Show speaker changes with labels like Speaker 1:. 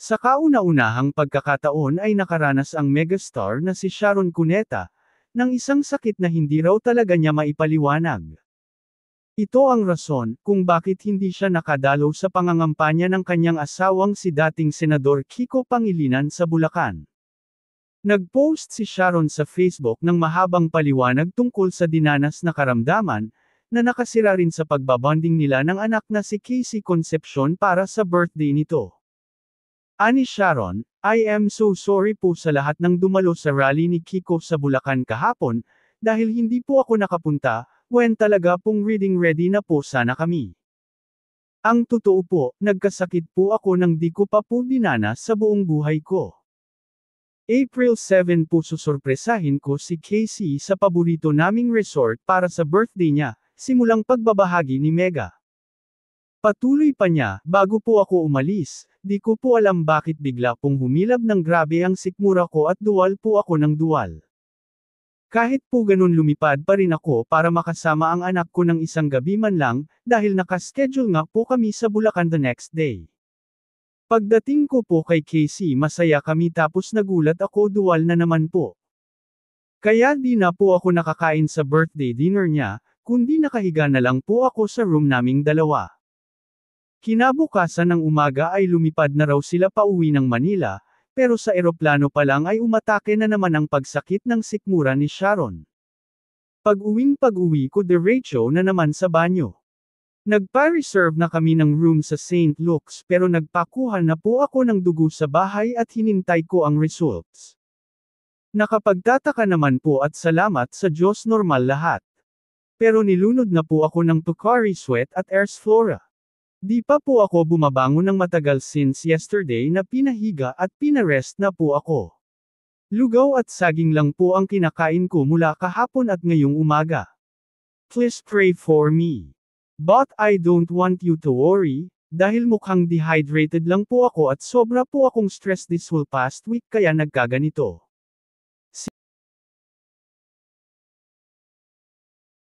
Speaker 1: Sa kauna-unahang pagkakataon ay nakaranas ang megastar na si Sharon Cuneta, ng isang sakit na hindi raw talaga niya maipaliwanag. Ito ang rason kung bakit hindi siya nakadalo sa pangangampanya ng kanyang asawang si dating Senador Kiko Pangilinan sa Bulacan. Nag-post si Sharon sa Facebook ng mahabang paliwanag tungkol sa dinanas na karamdaman, na nakasira rin sa pagbabonding nila ng anak na si Casey Concepcion para sa birthday nito. Ani Sharon, "I am so sorry po sa lahat ng dumalo sa rally ni Kiko sa Bulacan kahapon, dahil hindi po ako nakapunta, when talaga pong reading ready na po sana kami. Ang totoo po, nagkasakit po ako nang di ko pa po dinanas sa buong buhay ko. April 7 po susurpresahin ko si Casey sa paborito naming resort para sa birthday niya, simulang pagbabahagi ni Mega. Patuloy pa niya, bago po ako umalis, di ko po alam bakit bigla pong humilab ng grabe ang sikmura ko at duwal po ako ng duwal. Kahit po ganun lumipad pa rin ako para makasama ang anak ko ng isang gabi man lang, dahil nakaschedule nga po kami sa Bulacan the next day. Pagdating ko po kay Casey masaya kami tapos nagulat ako duwal na naman po. Kaya di na po ako nakakain sa birthday dinner niya, kundi nakahiga na lang po ako sa room naming dalawa. Kinabukasan ng umaga ay lumipad na raw sila pauwi ng Manila, pero sa eroplano pa lang ay umatake na naman ang pagsakit ng sikmura ni Sharon. Pag-uwi ko diretso na naman sa banyo. Nagpa-reserve na kami ng room sa St. Luke's pero nagpakuha na po ako ng dugo sa bahay at hinintay ko ang results. Nakapagtataka naman po at salamat sa Diyos normal lahat. Pero nilunod na po ako ng Pocari Sweat at Ers Flora. Di pa po ako bumabangon ng matagal since yesterday na pinahiga at pinarest na po ako. Lugaw at saging lang po ang kinakain ko mula kahapon at ngayong umaga. Please pray for me. But I don't want you to worry, dahil mukhang dehydrated lang po ako at sobra po akong stress this whole past week kaya nagkaganito.